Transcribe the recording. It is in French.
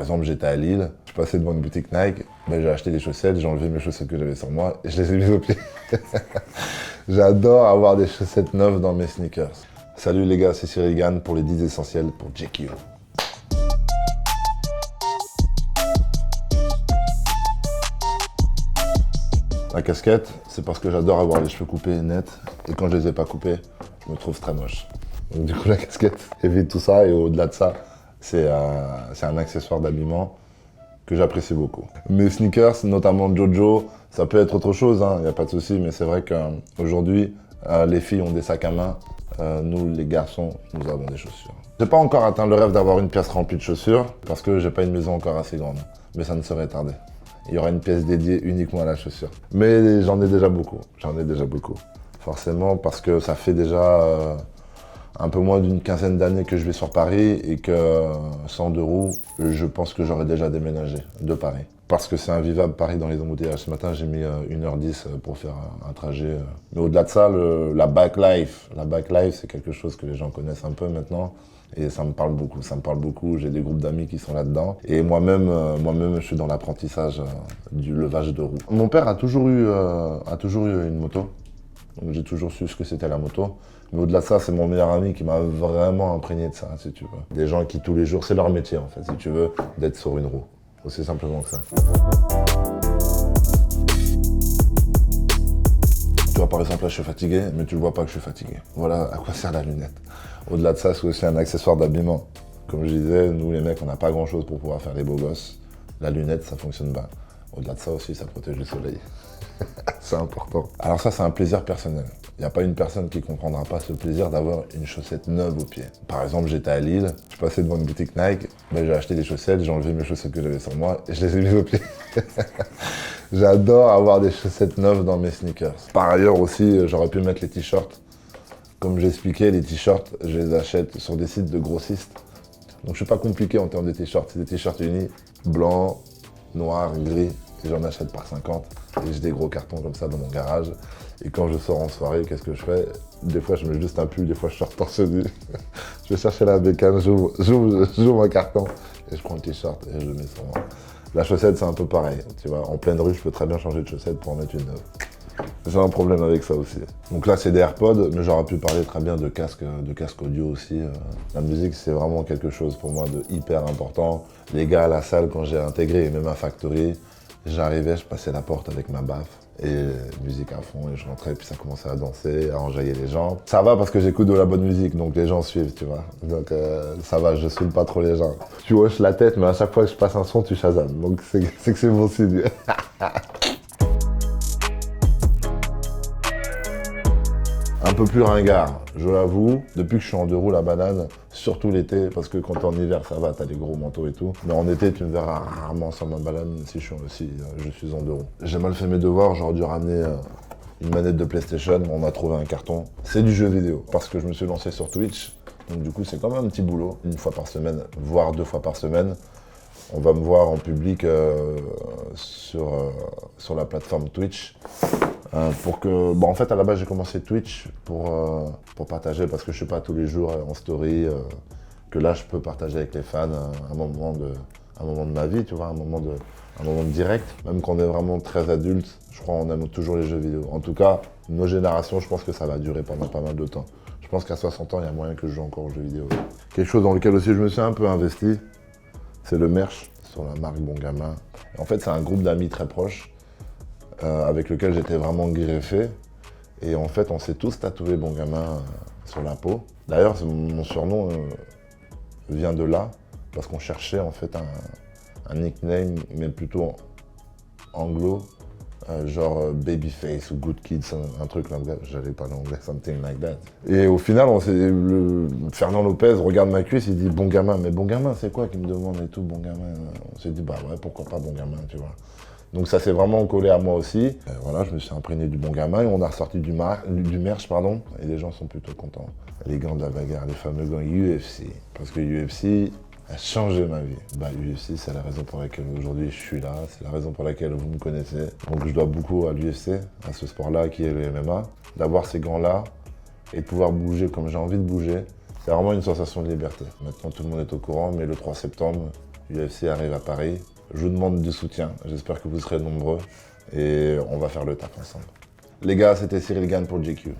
exemple, j'étais à Lille, je passais devant une boutique Nike, j'ai acheté des chaussettes, j'ai enlevé mes chaussettes que j'avais sur moi et je les ai mises aux pieds. J'adore avoir des chaussettes neuves dans mes sneakers. Salut les gars, c'est Cyril Gann pour les 10 essentiels pour JQ. La casquette, c'est parce que j'adore avoir les cheveux coupés nets et quand je les ai pas coupés, je me trouve très moche. Donc du coup la casquette évite tout ça et au-delà de ça, c'est un accessoire d'habillement que j'apprécie beaucoup. Mes sneakers, notamment Jojo, ça peut être autre chose, il n'y a pas de souci, mais c'est vrai qu'aujourd'hui, les filles ont des sacs à main, nous les garçons, nous avons des chaussures. J'ai pas encore atteint le rêve d'avoir une pièce remplie de chaussures parce que j'ai pas une maison encore assez grande, mais ça ne serait tardé. Il y aura une pièce dédiée uniquement à la chaussure. Mais j'en ai déjà beaucoup, Forcément parce que ça fait déjà un peu moins d'une quinzaine d'années que je vais sur Paris et que sans deux roues, je pense que j'aurais déjà déménagé de Paris. Parce que c'est invivable Paris dans les embouteillages. Ce matin, j'ai mis 1h10 pour faire un trajet. Mais au-delà de ça, la backlife, c'est quelque chose que les gens connaissent un peu maintenant. Et ça me parle beaucoup, j'ai des groupes d'amis qui sont là-dedans. Et moi-même, je suis dans l'apprentissage du levage de roues. Mon père a toujours eu une moto. Donc j'ai toujours su ce que c'était la moto. Mais au-delà de ça, c'est mon meilleur ami qui m'a vraiment imprégné de ça, si tu veux. Des gens qui tous les jours, c'est leur métier en fait, si tu veux, d'être sur une roue. Aussi simplement que ça. Tu vois, par exemple, là, je suis fatigué, mais tu ne vois pas que je suis fatigué. Voilà à quoi sert la lunette. Au-delà de ça, c'est aussi un accessoire d'habillement. Comme je disais, nous les mecs, on n'a pas grand-chose pour pouvoir faire les beaux gosses. La lunette, ça fonctionne bien. Au-delà de ça aussi, ça protège du soleil. C'est important. Alors ça, c'est un plaisir personnel. Il n'y a pas une personne qui ne comprendra pas ce plaisir d'avoir une chaussette neuve au pied. Par exemple, j'étais à Lille, je passais devant une boutique Nike, j'ai acheté des chaussettes, j'ai enlevé mes chaussettes que j'avais sur moi et je les ai mises au pied. J'adore avoir des chaussettes neuves dans mes sneakers. Par ailleurs aussi, j'aurais pu mettre les t-shirts. Comme j'expliquais, les t-shirts, je les achète sur des sites de grossistes. Donc je suis pas compliqué en termes de t-shirts. C'est des t-shirts unis, blanc, noir, gris. Et j'en achète par 50. Et j'ai des gros cartons comme ça dans mon garage. Et quand je sors en soirée, qu'est-ce que je fais? Des fois, je mets juste un pull, des fois, je sors torse nu. Je vais chercher la bécane, j'ouvre un carton et je prends le t-shirt et je le mets sur moi. La chaussette, c'est un peu pareil. Tu vois, en pleine rue, je peux très bien changer de chaussette pour en mettre une neuve. J'ai un problème avec ça aussi. Donc là, c'est des AirPods, mais j'aurais pu parler très bien de casque audio aussi. La musique, c'est vraiment quelque chose pour moi de hyper important. Les gars à la salle, quand j'ai intégré, et même à Factory, j'arrivais, je passais la porte avec ma baffe et musique à fond et je rentrais puis ça commençait à danser, à enjailler les gens. Ça va parce que j'écoute de la bonne musique donc les gens suivent, tu vois. Donc ça va, je saoule pas trop les gens. Tu hoches la tête mais à chaque fois que je passe un son, tu chasames. Donc c'est que c'est bon signe. Un peu plus ringard, je l'avoue. Depuis que je suis en deux roues, la banane, surtout l'été, parce que quand t'es en hiver, ça va, t'as les gros manteaux et tout. Mais en été, tu me verras rarement sans ma banane si je suis en deux roues. J'ai mal fait mes devoirs, j'aurais dû ramener une manette de PlayStation. On m'a trouvé un carton. C'est du jeu vidéo, parce que je me suis lancé sur Twitch. Donc du coup, c'est quand même un petit boulot, une fois par semaine, voire 2 fois par semaine. On va me voir en public sur la plateforme Twitch. En fait, à la base, j'ai commencé Twitch pour partager, parce que je suis pas tous les jours en story, que là, je peux partager avec les fans un moment de ma vie, tu vois, un moment de direct. Même quand on est vraiment très adulte, je crois qu'on aime toujours les jeux vidéo. En tout cas, nos générations, je pense que ça va durer pendant pas mal de temps. Je pense qu'à 60 ans, il y a moyen que je joue encore aux jeux vidéo. Quelque chose dans lequel aussi je me suis un peu investi, c'est le merch sur la marque Bon Gamin. Et en fait, c'est un groupe d'amis très proches avec lequel j'étais vraiment greffé. Et en fait, on s'est tous tatoué Bon Gamin sur la peau. D'ailleurs, mon surnom vient de là, parce qu'on cherchait en fait un nickname, mais plutôt anglo, genre Babyface ou Good Kids, un truc là, j'allais parler anglais, something like that. Et au final, Fernand Lopez regarde ma cuisse, il dit Bon Gamin. Mais Bon Gamin, c'est quoi qu'il me demande et tout, Bon Gamin? On s'est dit, bah ouais, pourquoi pas Bon Gamin, tu vois. Donc ça s'est vraiment collé à moi aussi. Et voilà, je me suis imprégné du Bon Gamin et on a ressorti du merch, et les gens sont plutôt contents. Les gants de la bagarre, les fameux gants UFC. Parce que UFC a changé ma vie. UFC, c'est la raison pour laquelle aujourd'hui je suis là, c'est la raison pour laquelle vous me connaissez. Donc je dois beaucoup à l'UFC, à ce sport-là qui est le MMA. D'avoir ces gants-là et de pouvoir bouger comme j'ai envie de bouger, c'est vraiment une sensation de liberté. Maintenant tout le monde est au courant, mais le 3 septembre, UFC arrive à Paris. Je vous demande du soutien, j'espère que vous serez nombreux et on va faire le taf ensemble. Les gars, c'était Cyril Gann pour GQ.